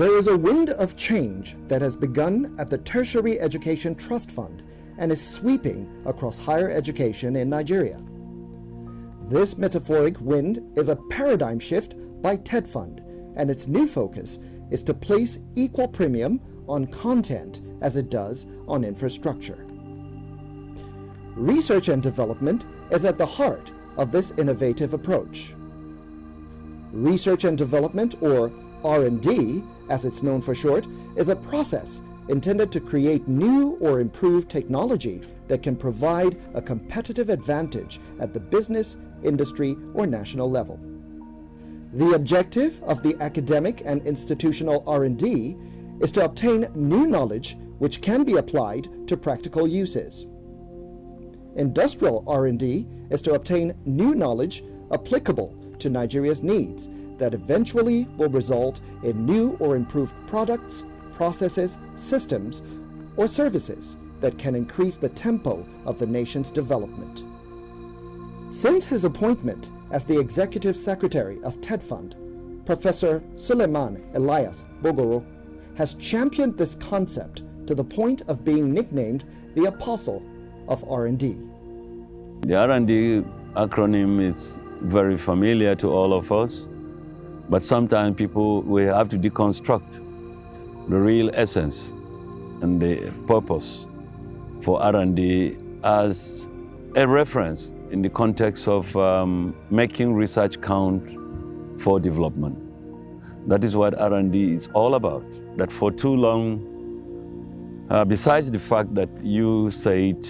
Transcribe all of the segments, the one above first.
There is a wind of change that has begun at the Tertiary Education Trust Fund and is sweeping across higher education in Nigeria. This metaphoric wind is a paradigm shift by TETFund, and its new focus is to place equal premium on content as it does on infrastructure. Research and development is at the heart of this innovative approach. Research and development, or R&D, as it's known for short, is a process intended to create new or improved technology that can provide a competitive advantage at the business, industry, or national level. The objective of the academic and institutional R&D is to obtain new knowledge which can be applied to practical uses. Industrial R&D is to obtain new knowledge applicable to Nigeria's needs that eventually will result in new or improved products, processes, systems, or services that can increase the tempo of the nation's development. Since his appointment as the Executive Secretary of TETFund, Professor Suleiman Elias Bogoro has championed this concept to the point of being nicknamed the Apostle of R&D. The R&D acronym is very familiar to all of us, but sometimes we have to deconstruct the real essence and the purpose for R&D as a reference in the context of making research count for development. That is what R&D is all about. That for too long, besides the fact that you said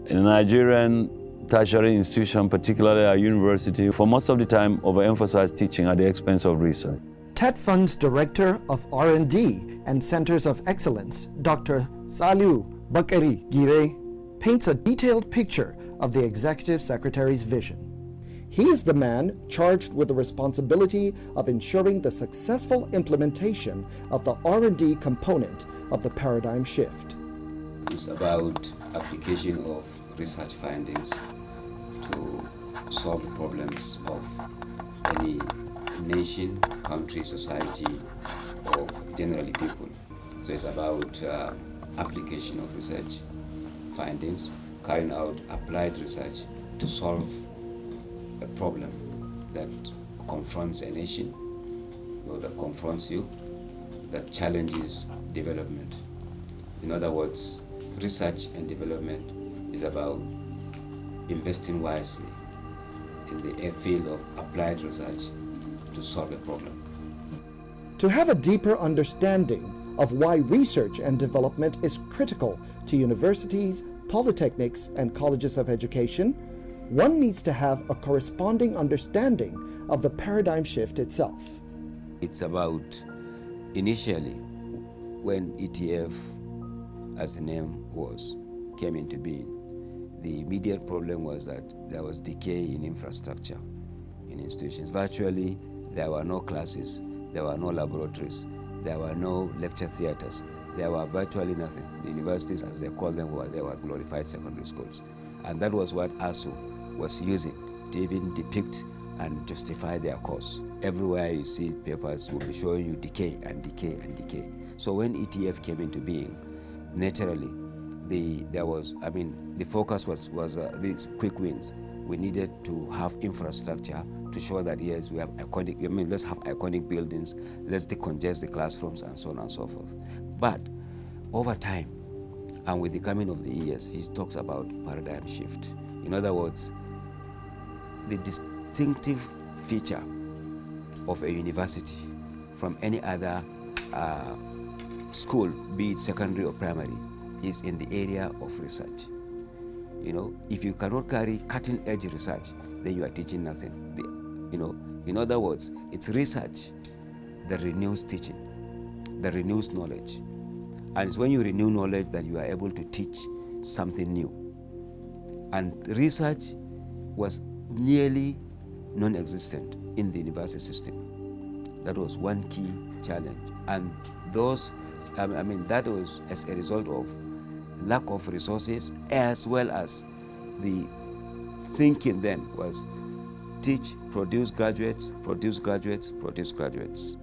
in a Nigerian tertiary institution, particularly a university, for most of the time overemphasized teaching at the expense of research. TETFund's Director of R&D and Centers of Excellence, Dr. Saliu Bakari Gire, paints a detailed picture of the Executive Secretary's vision. He is the man charged with the responsibility of ensuring the successful implementation of the R&D component of the paradigm shift. It's about application of research findings to solve the problems of any nation, country, society, or generally people. So it's about application of research findings, carrying out applied research to solve a problem that confronts a nation, or that confronts you, that challenges development. In other words, research and development is about investing wisely in the field of applied research to solve a problem. To have a deeper understanding of why research and development is critical to universities, polytechnics, and colleges of education, one needs to have a corresponding understanding of the paradigm shift itself. It's about, initially, when ETF, as the name was, came into being, the immediate problem was that there was decay in infrastructure in institutions. Virtually, there were no classes, there were no laboratories, there were no lecture theaters, there were virtually nothing. The universities, as they call them, they were glorified secondary schools. And that was what ASU was using to even depict and justify their cause. Everywhere you see papers will be showing you decay and decay and decay. So when ETF came into being, naturally, the focus was these quick wins. We needed to have infrastructure to show that yes, we have iconic. Let's have iconic buildings. Let's decongest the classrooms and so on and so forth. But over time, and with the coming of the years, he talks about paradigm shift. In other words, the distinctive feature of a university from any other school, be it secondary or primary, is in the area of research. You know, if you cannot carry cutting-edge research, then you are teaching nothing. In other words, it's research that renews teaching, that renews knowledge. And it's when you renew knowledge that you are able to teach something new. And research was nearly non-existent in the university system. That was one key challenge. And that was as a result of lack of resources, as well as the thinking then was teach, produce graduates, produce graduates, produce graduates.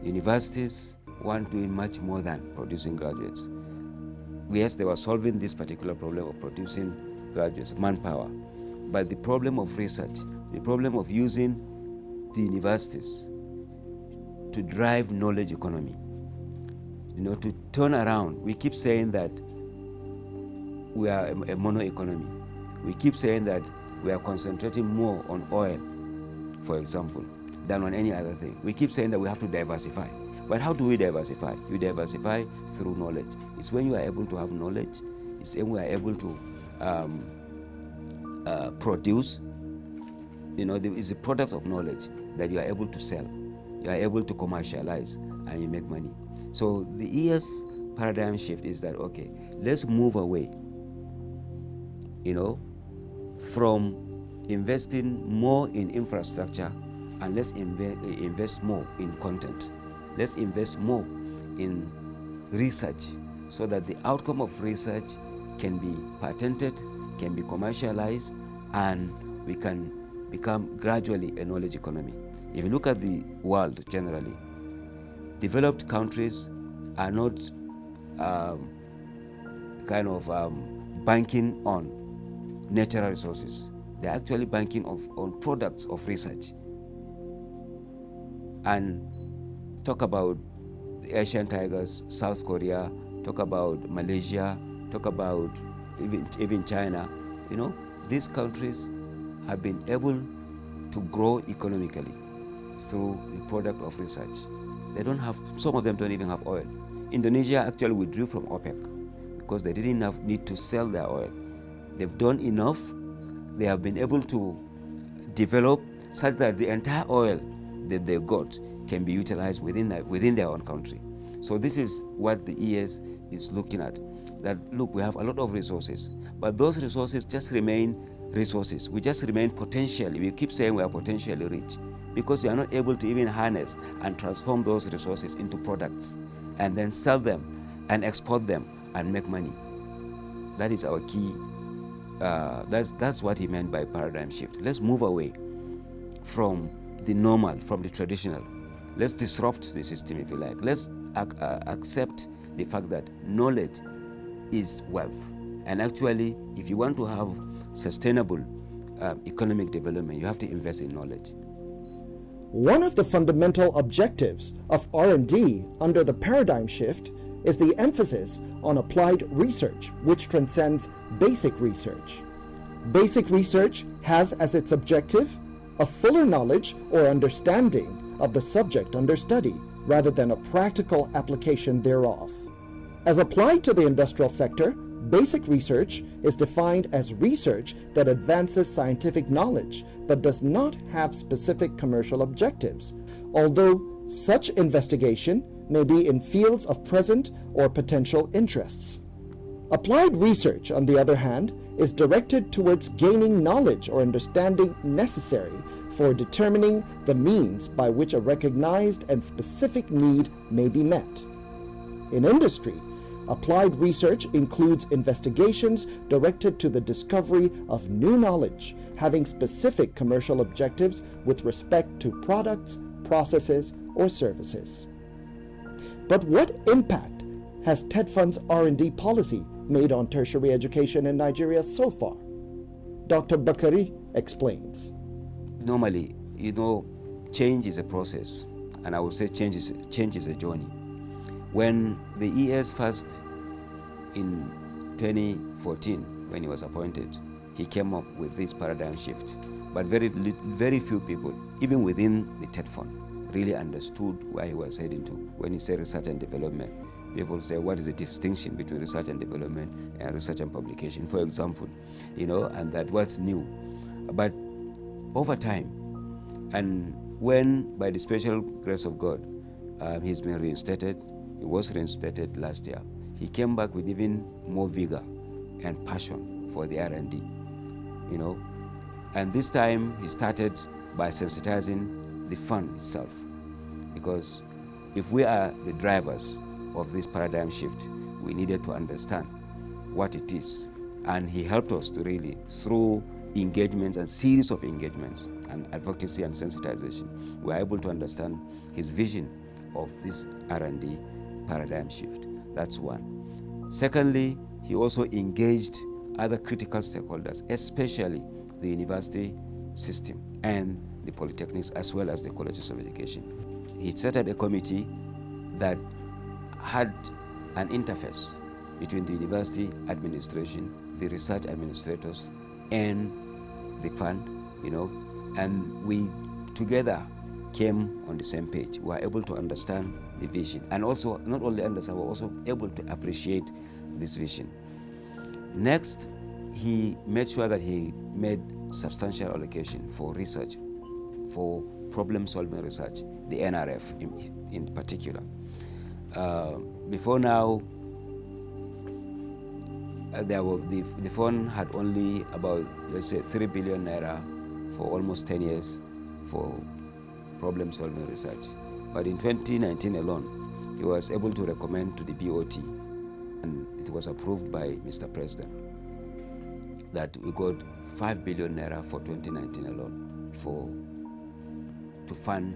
Universities weren't doing much more than producing graduates. Yes, they were solving this particular problem of producing graduates, manpower, but the problem of research, the problem of using the universities to drive knowledge economy, to turn around. We keep saying that we are a mono economy. We keep saying that we are concentrating more on oil, for example, than on any other thing. We keep saying that we have to diversify. But how do we diversify? You diversify through knowledge. It's when you are able to have knowledge, it's when we are able to produce. It's a product of knowledge that you are able to sell, you are able to commercialize, and you make money. So the ES paradigm shift is that, okay, let's move away, from investing more in infrastructure, and let's invest more in content. Let's invest more in research so that the outcome of research can be patented, can be commercialized, and we can become gradually a knowledge economy. If you look at the world generally, developed countries are not banking on natural resources. They're actually banking on products of research. And talk about the Asian tigers, South Korea, talk about Malaysia, talk about even China. These countries have been able to grow economically through the product of research. Some of them don't even have oil. Indonesia actually withdrew from OPEC because they didn't need to sell their oil. They've done enough. They have been able to develop such that the entire oil that they got can be utilized within their own country. So this is what the ES is looking at. That, look, we have a lot of resources, but those resources just remain resources. We just remain potentially. We keep saying we are potentially rich because we are not able to even harness and transform those resources into products and then sell them and export them and make money. That is our key. That's what he meant by paradigm shift. Let's move away from the normal, from the traditional. Let's disrupt the system, if you like. Let's accept the fact that knowledge is wealth. And actually, if you want to have sustainable economic development, you have to invest in knowledge. One of the fundamental objectives of R&D under the paradigm shift is the emphasis on applied research, which transcends basic research. Basic research has as its objective a fuller knowledge or understanding of the subject under study, rather than a practical application thereof. As applied to the industrial sector, basic research is defined as research that advances scientific knowledge but does not have specific commercial objectives, although such investigation may be in fields of present or potential interests. Applied research, on the other hand, is directed towards gaining knowledge or understanding necessary for determining the means by which a recognized and specific need may be met. In industry, applied research includes investigations directed to the discovery of new knowledge, having specific commercial objectives with respect to products, processes, or services. But what impact has TETFund's R&D policy made on tertiary education in Nigeria so far? Dr. Bakari explains. Normally, change is a process, and I would say change is a journey. When the ES first, in 2014, when he was appointed, he came up with this paradigm shift. But very few people, even within the TETFund, really understood where he was heading to. When he said research and development, people say, what is the distinction between research and development and research and publication, for example, and that what's new. But over time, and when, by the special grace of God, he's been reinstated, he was reinstated last year, he came back with even more vigor and passion for the R&D, And this time, he started by sensitizing the fund itself. Because if we are the drivers of this paradigm shift, we needed to understand what it is. And he helped us to really, through engagements and series of engagements and advocacy and sensitization, we are able to understand his vision of this R&D paradigm shift. That's one. Secondly, he also engaged other critical stakeholders, especially the university system and the polytechnics, as well as the colleges of education. He set up a committee that had an interface between the university administration, the research administrators, and the fund, and we together came on the same page. We were able to understand the vision, and also not only understand, we were also able to appreciate this vision. Next, he made sure that he made substantial allocation for research, for problem-solving research, the NRF in particular. Before now, the fund had only about, let's say, 3 billion naira for almost 10 years for problem-solving research. But in 2019 alone, he was able to recommend to the BOT, and it was approved by Mr. President, that we got 5 billion naira for 2019 alone to fund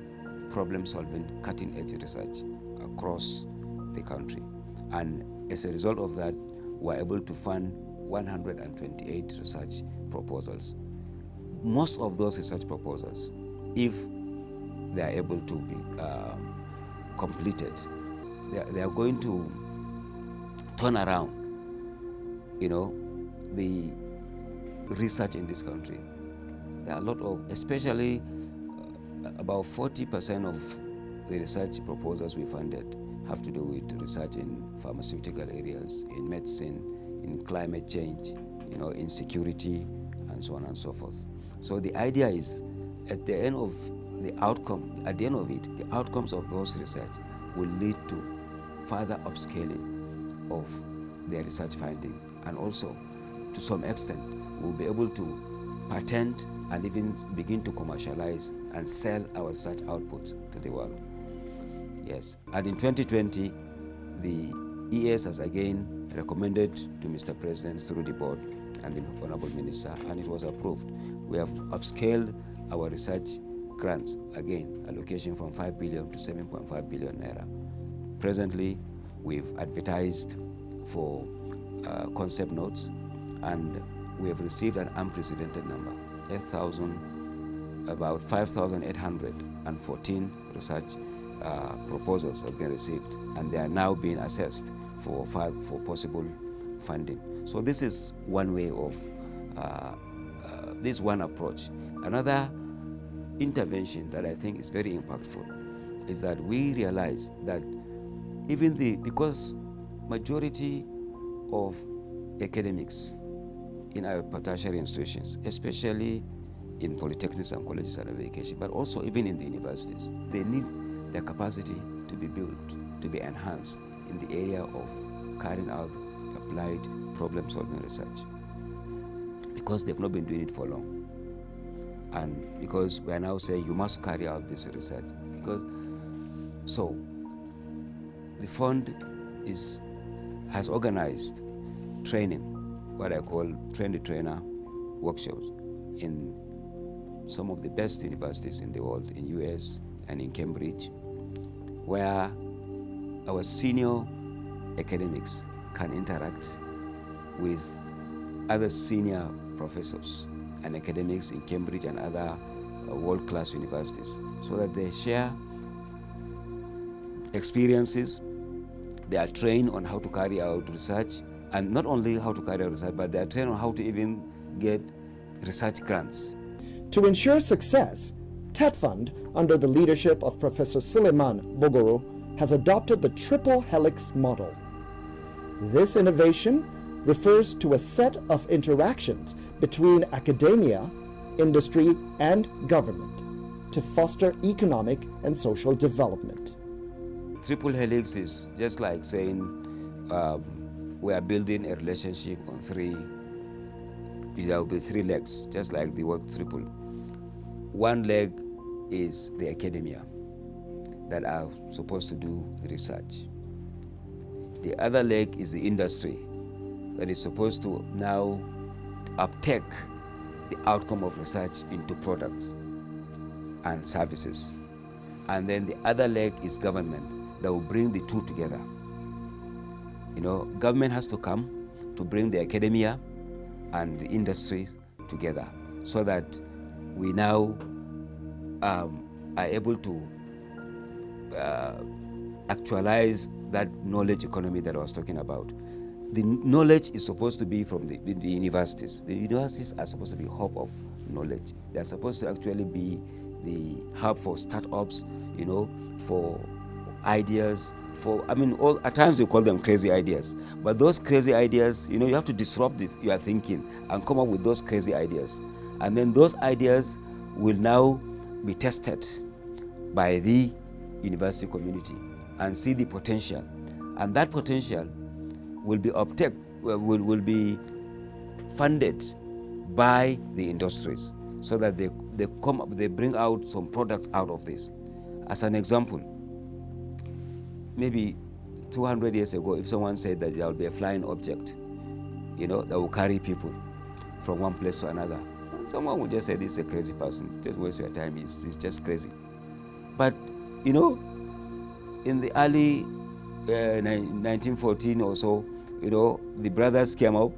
problem-solving, cutting-edge research across the country. And as a result of that, we were able to fund 128 research proposals. Most of those research proposals, if they are able to be completed, they are going to turn around, the research in this country. There are a lot of, especially about 40% of the research proposals we funded have to do with research in pharmaceutical areas, in medicine, in climate change, in security, and so on and so forth. So the idea is, at the end of it, the outcomes of those research will lead to further upscaling of their research findings, and also, to some extent, we'll be able to patent and even begin to commercialize and sell our research outputs to the world. Yes, and in 2020, the ES has again recommended to Mr. President through the board and the Honorable Minister, and it was approved. We have upscaled our research grants, again, allocation from 5 billion to 7.5 billion naira. Presently, we've advertised for concept notes, and we have received an unprecedented number, about 5,814 research proposals have been received, and they are now being assessed for possible funding. So this is one way of, this one approach. Another intervention that I think is very impactful is that we realize that because majority of academics in our tertiary institutions, especially in polytechnics and colleges of education, but also even in the universities, they need their capacity to be built, to be enhanced in the area of carrying out applied problem-solving research, because they've not been doing it for long. And because we are now saying you must carry out this research, so the fund has organized training, what I call train-the-trainer workshops in some of the best universities in the world, in US and in Cambridge, where our senior academics can interact with other senior professors and academics in Cambridge and other world-class universities, so that they share experiences. They are trained on how to carry out research, and not only how to carry out research, but they are trained on how to even get research grants. To ensure success, TETFund, under the leadership of Professor Suleiman Bogoro, has adopted the triple helix model. This innovation refers to a set of interactions between academia, industry, and government to foster economic and social development. Triple helix is just like saying we are building a relationship on there will be three legs, just like the word triple. One leg is the academia that are supposed to do the research. The other leg is the industry that is supposed to now uptake the outcome of research into products and services. and then the other leg is government that will bring the two together. Government has to come to bring the academia and the industry together so that we now are able to actualize that knowledge economy that I was talking about. The knowledge is supposed to be from the universities. The universities are supposed to be hub of knowledge. They are supposed to actually be the hub for startups, for ideas, at times we call them crazy ideas. But those crazy ideas, you have to disrupt your thinking and come up with those crazy ideas. And then those ideas will now be tested by the university community and see the potential. And that potential will be will be funded by the industries so that they bring out some products out of this. As an example, maybe 200 years ago, if someone said that there will be a flying object, that will carry people from one place to another, someone would just say, this is a crazy person, just waste your time, it's just crazy. But, in the early 1914 or so, the brothers came up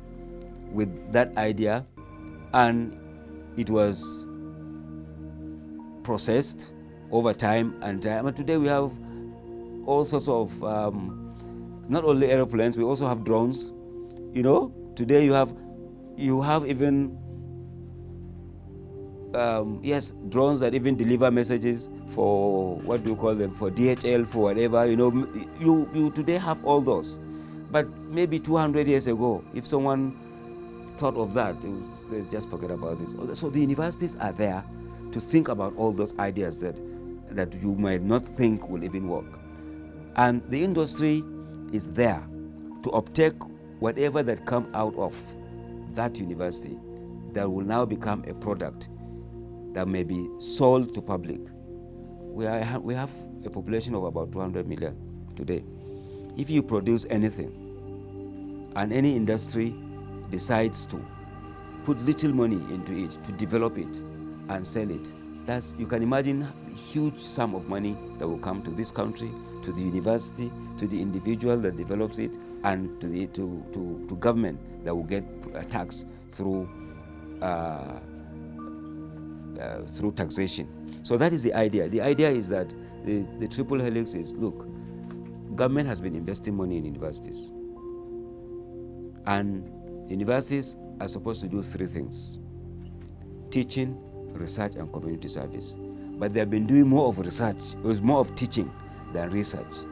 with that idea, and it was processed over time and time. And today we have all sorts of, not only airplanes, we also have drones. Today you have even drones that even deliver messages for, what do you call them, for DHL, for whatever. You today have all those. But maybe 200 years ago, if someone thought of that, they just forget about this. So the universities are there to think about all those ideas that you might not think will even work. And the industry is there to uptake whatever that comes out of that university that will now become a product that may be sold to public. We have a population of about 200 million today. If you produce anything and any industry decides to put little money into it, to develop it and sell it, you can imagine the huge sum of money that will come to this country, to the university, to the individual that develops it, and to government that will get a tax through taxation. So that is the idea. The idea is that the triple helix is, look, government has been investing money in universities, and universities are supposed to do three things: teaching, research, and community service. But they have been doing more of research. It was more of teaching than research.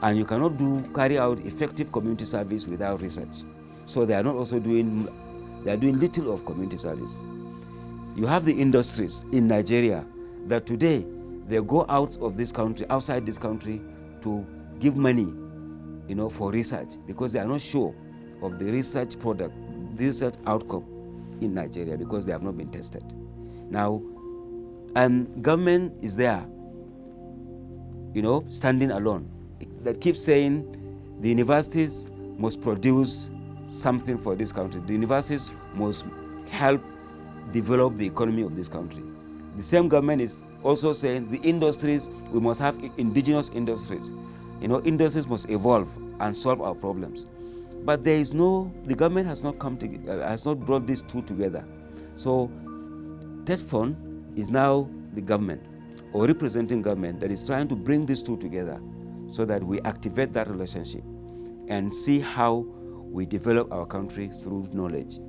And you cannot carry out effective community service without research. So they are doing little of community service. You have the industries in Nigeria that today they go outside this country to give money, for research, because they are not sure of the research outcome in Nigeria because they have not been tested. Now, and government is there, standing alone, that keeps saying the universities must produce something for this country. The universities must help develop the economy of this country. The same government is also saying the industries, we must have indigenous industries. Industries must evolve and solve our problems. But the government has not has not brought these two together. So TETFund is now the government, or representing government, that is trying to bring these two together so that we activate that relationship and see how we develop our country through knowledge.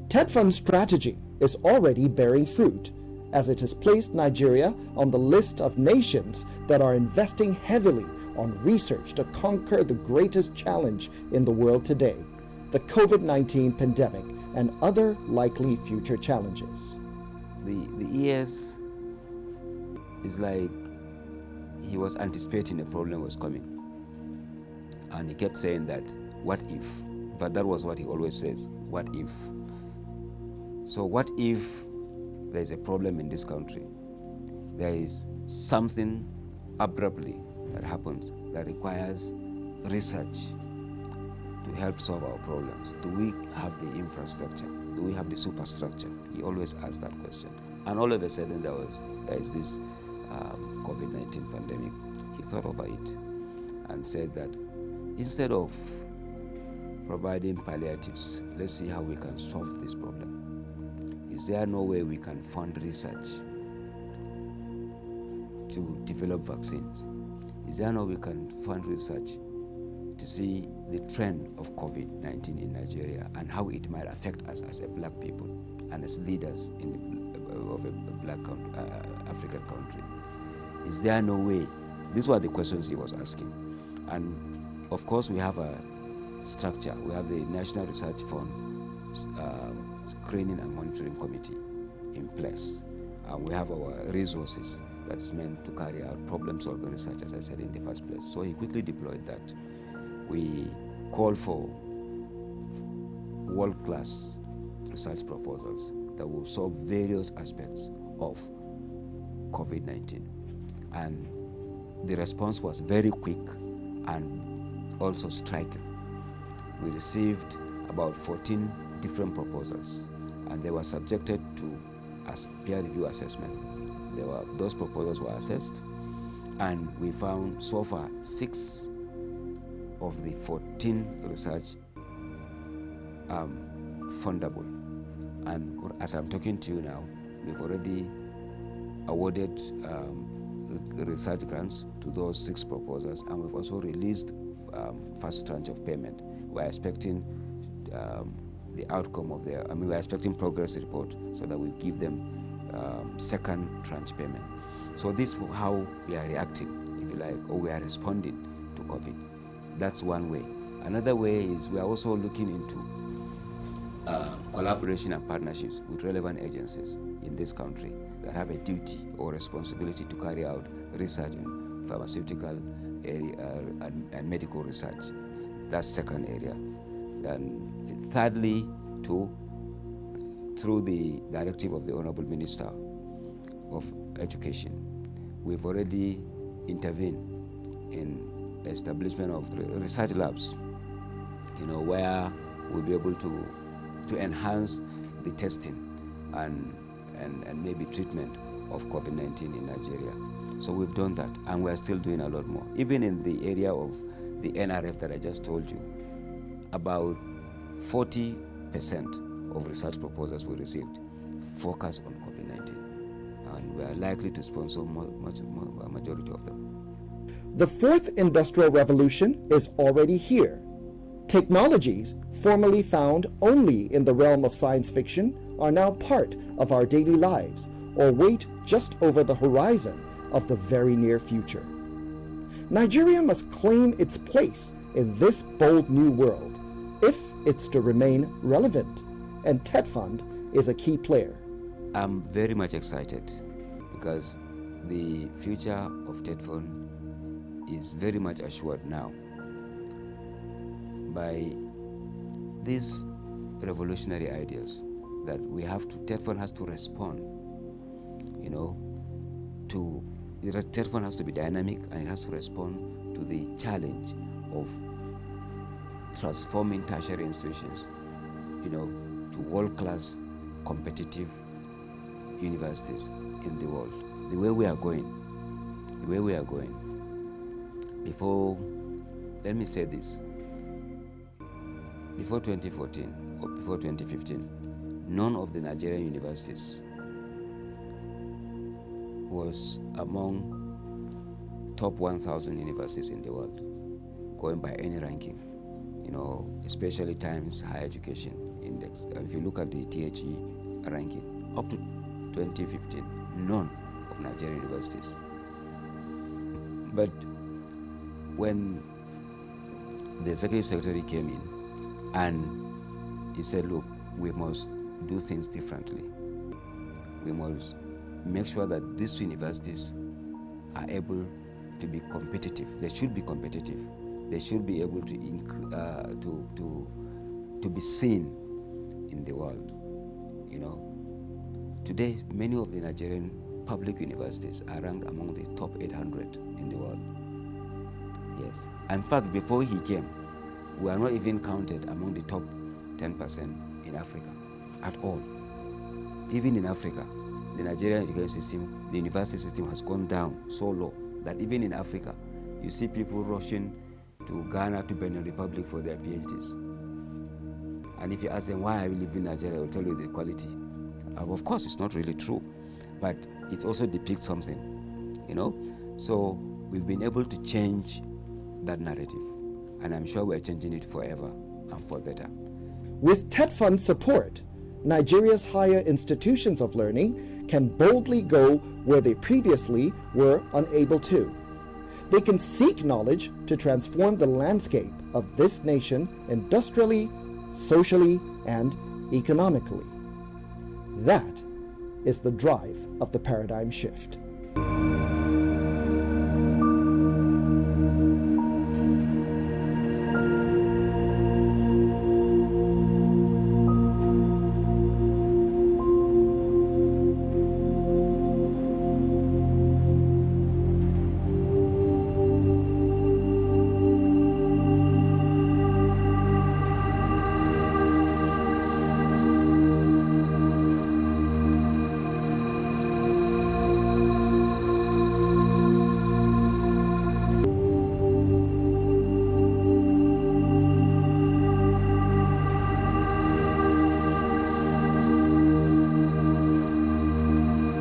TETFund's strategy is already bearing fruit, as it has placed Nigeria on the list of nations that are investing heavily on research to conquer the greatest challenge in the world today, the COVID-19 pandemic and other likely future challenges. The ES is like he was anticipating a problem was coming. And he kept saying that, what if? But that was what he always says, what if? So what if there's a problem in this country? There is something abruptly that happens that requires research to help solve our problems. Do we have the infrastructure? Do we have the superstructure? He always asked that question. And all of a sudden there is this COVID-19 pandemic, he thought over it and said that instead of providing palliatives, let's see how we can solve this problem. Is there no way we can fund research to develop vaccines? Is there no way we can fund research to see the trend of COVID-19 in Nigeria and how it might affect us as a black people and as leaders of a black African country? Is there no way? These were the questions he was asking. And of course, we have a structure. We have the National Research Fund Screening and Monitoring Committee in place. And we have our resources that's meant to carry out problem-solving research, as I said in the first place. So he quickly deployed that. We called for world-class research proposals that will solve various aspects of COVID-19. And the response was very quick and also striking. We received about 14 different proposals, and they were subjected to peer review assessment. Those proposals were assessed, and we found so far 6 of the 14 research fundable. And as I'm talking to you now, we've already awarded research grants to those 6 proposals, and we've also released first tranche of payment. We're expecting the outcome of we're expecting progress report so that we give them second tranche payment. So this is how we are reacting, if you like, or we are responding to COVID. That's one way. Another way is we are also looking into collaboration and partnerships with relevant agencies in this country that have a duty or responsibility to carry out research in pharmaceutical area and medical research. That's second area. Then thirdly, through the directive of the Honorable Minister of Education, we've already intervened in establishment of research labs, where we'll be able to enhance the testing and maybe treatment of COVID-19 in Nigeria. So we've done that, and we're still doing a lot more. Even in the area of the NRF that I just told you, about 40% of research proposals we received focus on COVID-19, and we are likely to sponsor a majority of them. The fourth industrial revolution is already here. Technologies formerly found only in the realm of science fiction are now part of our daily lives or wait just over the horizon of the very near future. Nigeria must claim its place in this bold new world if it's to remain relevant, and TETFund is a key player. I'm very much excited because the future of TETFund is very much assured now by these revolutionary ideas that TETFund has to respond, TETFund has to be dynamic, and it has to respond to the challenge of transforming tertiary institutions, to world-class competitive universities in the world. The way we are going, let me say this, before 2014 or before 2015, none of the Nigerian universities was among top 1,000 universities in the world, going by any ranking, especially Times Higher Education Index. If you look at the THE ranking, up to 2015, none of Nigerian universities. But when the Executive Secretary came in and he said, look, we must do things differently. We must make sure that these universities are able to be competitive. They should be competitive. They should be able to be seen in the world. Today, many of the Nigerian public universities are ranked among the top 800 in the world. Yes. In fact, before he came, we are not even counted among the top 10% in Africa at all. Even in Africa, the Nigerian education system, the university system has gone down so low that even in Africa, you see people rushing to Ghana, to Benin Republic for their PhDs. And if you ask them, why are you leaving Nigeria, they will tell you the quality. Of course, it's not really true, but it also depicts something, you know? So we've been able to change that narrative, and I'm sure we're changing it forever and for better. With TETFund support, Nigeria's higher institutions of learning can boldly go where they previously were unable to. They can seek knowledge to transform the landscape of this nation industrially, socially, and economically. That is the drive of the paradigm shift.